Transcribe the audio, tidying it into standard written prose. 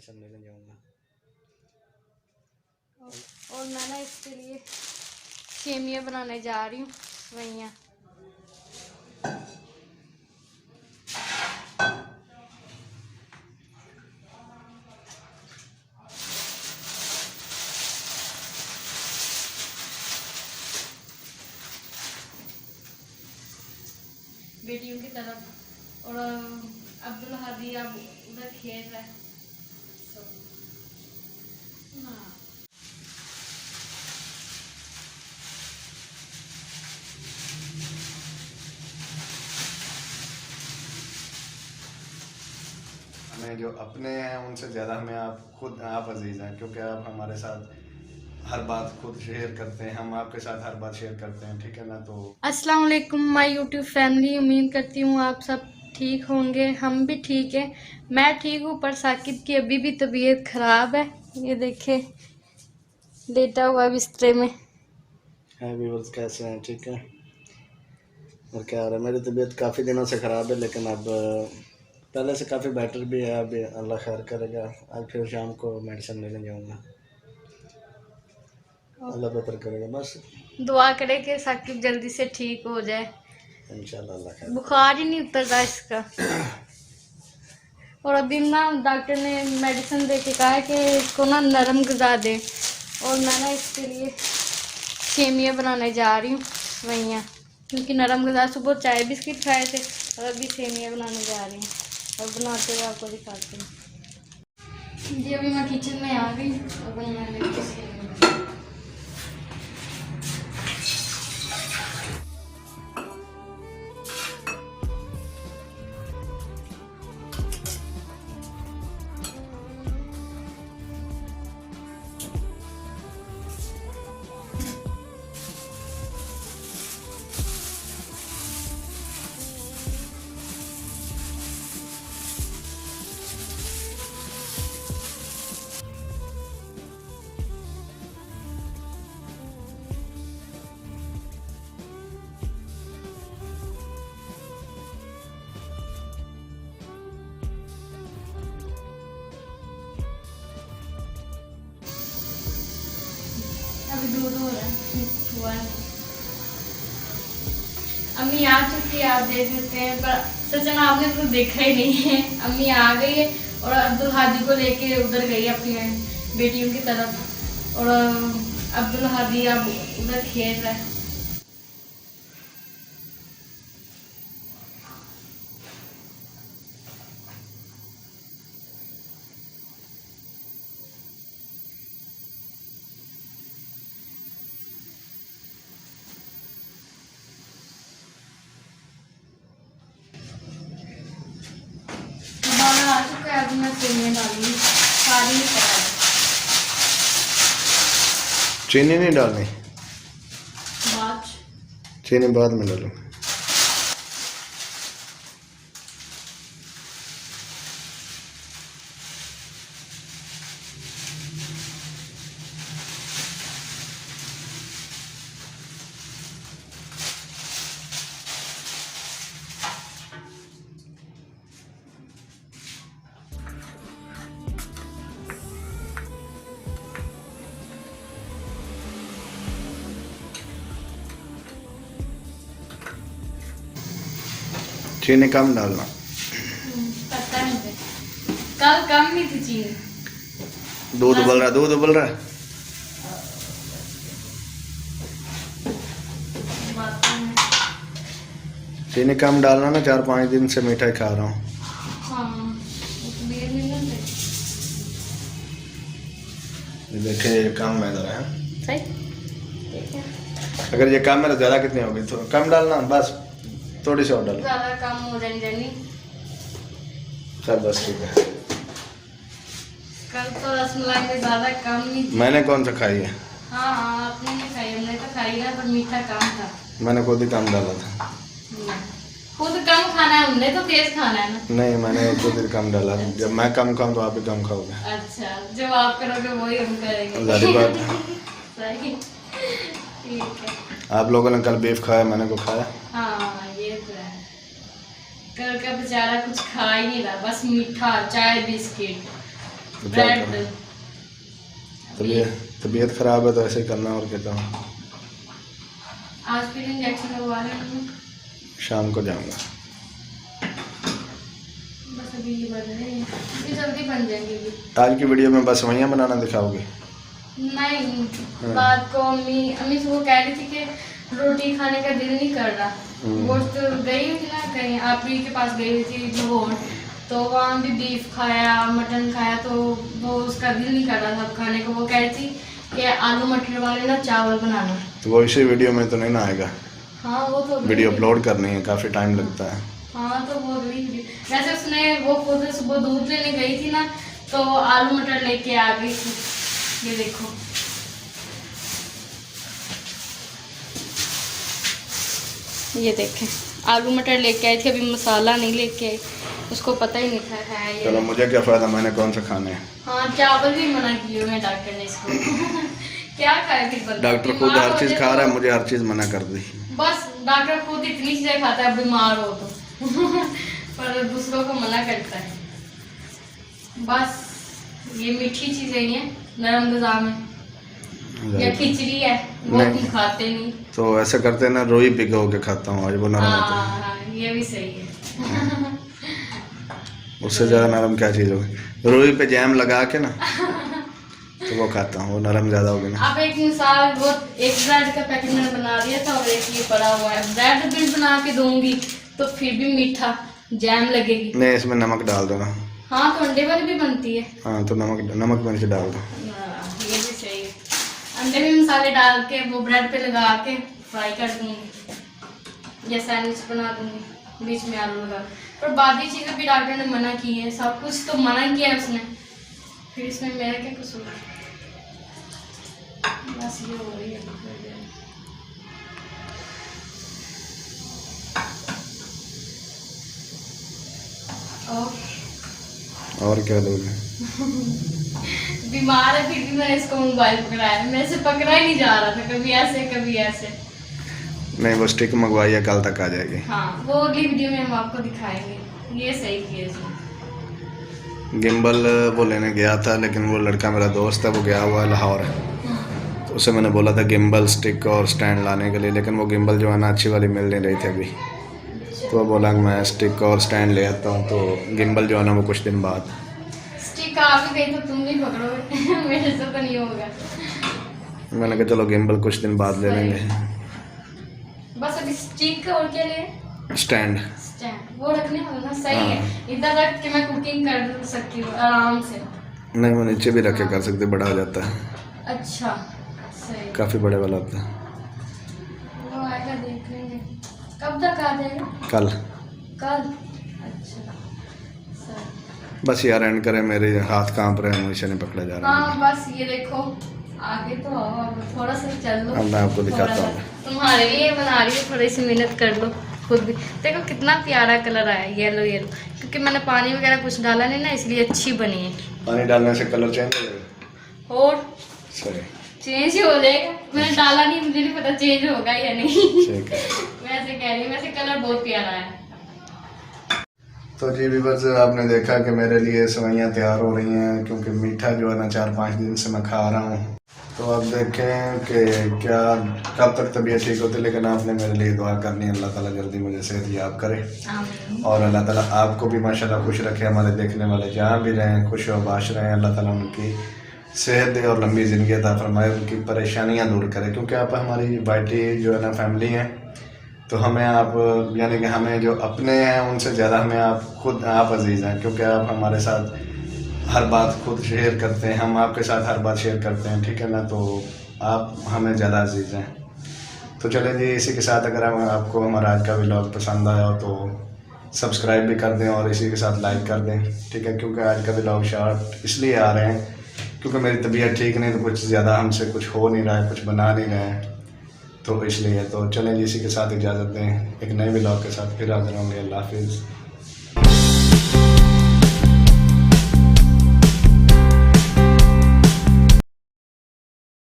Medicine लेने जाऊंगा। और मैं ना इसके लिए सेमिया बनाने जा रही हूँ। सेवइयाँ बेटियों की तरफ, और अब्दुल हादी अब उधर खेल रहा है। हाँ हमें जो अपने हैं उनसे ज़्यादा हमें आप अजीज़ हैं, क्योंकि आप हमारे साथ हर बात खुद शेयर करते हैं, हम आपके साथ हर बात शेयर करते हैं, ठीक है ना। तो अस्सलाम वालेकुम माय यूट्यूब फैमिली, उम्मीद करती हूँ आप सब ठीक होंगे। हम भी ठीक है, मैं ठीक हूँ, पर साकिब की अभी भी तबीयत ख़राब है। ये देखे लेटा हुआ बिस्तरे में। व्यूअर्स कैसे हैं, ठीक है। और क्या हो रहा है, मेरी तबीयत काफ़ी दिनों से ख़राब है, लेकिन अब पहले से काफ़ी बेटर भी है। अभी अल्लाह खैर करेगा, आज फिर शाम को मेडिसिन लेने जाऊँगा, अल्लाह बेहतर करेगा। बस दुआ करे कि साकिब जल्दी से ठीक हो जाए, इंशाल्लाह अल्लाह खैर बुखार ही नहीं उतरता इसका। और अभी ना डॉक्टर ने मेडिसिन दे के कहा है कि इसको ना नरम ग़िज़ा दे, और मैं ना इसके लिए सेमिया बनाने जा रही हूँ। सेवइयाँ, क्योंकि नरम ग़िज़ा, सुबह चाय बिस्किट खाए थे और अभी सेमिया बनाने जा रही हूँ, और बनाते हुए आपको दिखाती हूँ। जी अभी मैं किचन में आ गई और बनाने लगी सेमिया। अभी दूध हो रहा है, हुआ नहीं। अम्मी आ चुकी है, आप देख सकते हैं, पर सचन आपने तो देखा ही नहीं है। अम्मी आ गई है और अब्दुल हादी को लेके उधर गई अपनी बेटियों की तरफ, और अब्दुल हादी अब उधर खेल रहा है। आ चुका है, अभी मैं सेमिया डालूंगी सारी तरह। चीनी नहीं डालनी, बाद चीनी बाद में डालूँ। चीनी कम डालना। पता है मुझे, कल कम ही थी चीनी। दूध उबल रहा है, दूध उबल रहा है। चीनी कम डालना ना, 4-5 दिन से मिठाई खा रहा हूँ। हाँ, देखे ये कम है ज़रा, सही ठीक है। अगर ये कम है तो ज़्यादा कितनी होगी, तो कम डालना, बस थोड़ी सी और डालो। ज़्यादा कम हो जानी। चल बस ठीक है। कल तो रसमलाई में ज़्यादा कम नहीं थी। मैंने कौन सा खाई है? हाँ हाँ, आपने नहीं खाई, हमने तो खाई ना, पर मीठा कम था। मैंने खुद ही कम डाला था। खुद कम खाना है, हमने तो तेज खाना है ना। नहीं, मैंने खुद ही कम डाला। जब मैं कम खाऊं तो आप भी कम खाओगे। अच्छा, जो आप करोगे वही हम करेंगे। ज़ाहिर बात है। सही, ठीक है। आप लोगों ने कल बीफ खाया, मैंने को खाया। हाँ ये तो है, कल का बेचारा कुछ खा ही नहीं रहा, बस मीठा, चाय, बिस्किट, तो क्या ब्रेड करें? तबीयत खराब है तो ऐसे ही करना, और क्या करूं। आज फिर इंजेक्शन लगवा रहे हैं, शाम को जाऊंगा। बस अभी ये बन रहे हैं, ये जल्दी बन जाएंगे भी। आज की वीडियो में बस वही बनाना दिखाओगे? नहीं, रात को अम्मी से वो कह रही थी कि रोटी खाने का दिल नहीं कर रहा। वो तो गई हुई थी ना कहीं, आप ही के पास गई हुई थी लाहौर, तो वहाँ भी बीफ खाया, मटन खाया, तो वो उसका दिल नहीं कर रहा था खाने को। वो कह रही थी कि आलू मटर वाले ना चावल बनाना। तो वो इसी वीडियो में तो नहीं ना आएगा? हाँ वो तो वीडियो अपलोड करनी है, काफ़ी टाइम लगता है। हाँ तो वो अगली वीडियो, वैसे उसने वो खुद सुबह दूध लेने गई थी ना, तो आलू मटर लेके आ गई थी। ये देखो, ये देखें, आलू मटर लेके आई थी, अभी मसाला नहीं लेके आई, उसको पता ही नहीं था है ये। चलो मुझे क्या फ़ायदा, मैंने कौन सा खाने हैं। हाँ चावल भी मना किए हुए हैं डॉक्टर ने इसको। क्या खाए फिर बंदा? डॉक्टर खुद बीमार हर हो चीज़ जाए खा तो- रहा है, मुझे हर चीज़ मना कर दी। बस डॉक्टर खुद इतनी चीजें खाता है बीमार हो तो। पर दूसरों को मना करता है। बस ये मीठी चीजें ही हैं नरम गज़ा में, या खिचड़ी है वो नहीं। तुम खाते नहीं। तो ऐसा करते हैं ना, रोई भिगो के खाता हूँ, आज वो नरम होता है। हाँ ये भी सही है। उससे ज़्यादा नरम क्या चीज़ होगी? रोई पे जैम लगा के ना तो वो खाता हूँ, वो नरम ज़्यादा होगी ना। अब एक मिसाल, वो एक ब्रेड का पैकेट मैंने बना दिया था और एक ये पड़ा हुआ है, ब्रेड भी बना के दूंगी तो फिर भी मीठा जैम लगेगी। नहीं, इसमें नमक डाल दो ना। हाँ तो अंडे वाली भी बनती है। हाँ तो नमक मिर्च डाल दो। ये भी सही है, अंडे भी मसाले डाल के वो ब्रेड पे लगा के फ्राई कर दूंगी, या सैंडविच बना दूंगी बीच में आलू लगा। पर बाकी चीज़ें भी डॉक्टर ने मना की है, सब कुछ तो मना किया है उसने, फिर इसमें मेरा क्या कसूर है? बस ये हो रही है। और क्या दोगे? बीमार है फिर भी मैंने इसको मोबाइल पकड़ाया है, मेरे से पकड़ा ही नहीं जा रहा था, कभी ऐसे कभी ऐसे। नहीं, वो स्टिक मंगवाई है, कल तक आ जाएगी। हाँ वो अगली वीडियो में हम आपको दिखाएंगे। ये सही किया इसने। गिम्बल वो लेने गया था, लेकिन वो लड़का मेरा दोस्त है, वो गया हुआ है लाहौर। तो उसे मैंने बोला था गिम्बल, स्टिक और स्टैंड लाने के लिए, लेकिन वो गिम्बल जो है ना अच्छी वाली मिल नहीं रही थी अभी। तो वो बोला कि मैं स्टिक और स्टैंड ले आता हूँ, तो गिम्बल जो है ना वो कुछ दिन बाद। स्टिक आ भी गई तो तुम भी पकड़ोगे। मेरे से तो नहीं होगा। मैंने कहा चलो गिम्बल कुछ दिन बाद ले लेंगे। बस अभी स्टिक और क्या ले? स्टैंड। स्टैंड वो रखने वाला ना, सही है। इधर रख के मैं कुकिंग कर सकती हूँ आराम से। नहीं, वो नीचे भी रख के कर सकते, बड़ा हो जाता है। अच्छा सही, काफ़ी बड़े वाला होता है। वो आएगा देख लेंगे। कब तक आ जाएगा? कल। कल? अच्छा सही। बस यार एंड करें, मेरे हाथ कांप रहे हैं, मुझे नहीं पकड़ा जा रहा है। हाँ बस ये देखो, आगे तो आओ, अब थोड़ा सा चल लो। अब मैं आपको दिखाता थोड़ा हूँ। सा। तुम्हारे लिए बना रही हूँ, थोड़ी सी मेहनत कर लो खुद भी। देखो कितना प्यारा कलर आया, येलो येलो, क्योंकि मैंने पानी वगैरह कुछ डाला नहीं ना, इसलिए अच्छी बनी है। पानी डालने से कलर चेंज हो जाएगा? और सही, चेंज हो जाएगा, मैंने डाला नहीं, मुझे नहीं पता चेंज होगा या नहीं। ठीक है। वैसे कह रही हूँ, वैसे कलर बहुत प्यारा है। तो जी व्यूअर्स, आपने देखा कि मेरे लिए सेवइयाँ तैयार हो रही हैं, क्योंकि मीठा जो है ना 4-5 दिन से मैं खा रहा हूँ। तो आप देखें कि क्या कब तक तबीयत ठीक होती है, लेकिन आपने मेरे लिए दुआ करनी है, अल्लाह ताला जल्दी मुझे सेहत याब करे। आमीन। और अल्लाह ताला आपको भी माशाल्लाह खुश रखे, हमारे देखने वाले जहाँ भी रहें खुश और बाश रहें। अल्लाह ताला उनकी सेहत दे और लंबी ज़िंदगी अता फरमाए, उनकी परेशानियाँ दूर करे, क्योंकि आप हमारी वाइटी जो है ना फैमिली हैं, तो हमें आप यानी कि हमें जो अपने हैं उनसे ज़्यादा हमें आप अजीज़ हैं, क्योंकि आप हमारे साथ हर बात खुद शेयर करते हैं, हम आपके साथ हर बात शेयर करते हैं, ठीक है ना। तो आप हमें ज़्यादा अजीज़ हैं। तो चलें जी, इसी के साथ अगर आपको हमारा आज का व्लॉग पसंद आया हो तो सब्सक्राइब भी कर दें और इसी के साथ लाइक कर दें, ठीक है। क्योंकि आज का व्लॉग शॉर्ट इसलिए आ रहे हैं क्योंकि मेरी तबीयत ठीक नहीं, तो कुछ ज़्यादा हमसे कुछ हो नहीं रहा है, कुछ बना नहीं रहे हैं, तो इसलिए। तो चलें जी, इसी के साथ इजाज़त दें, एक नए व्लॉग के साथ फिर हाजिर होंगे। अल्लाह हाफिज़।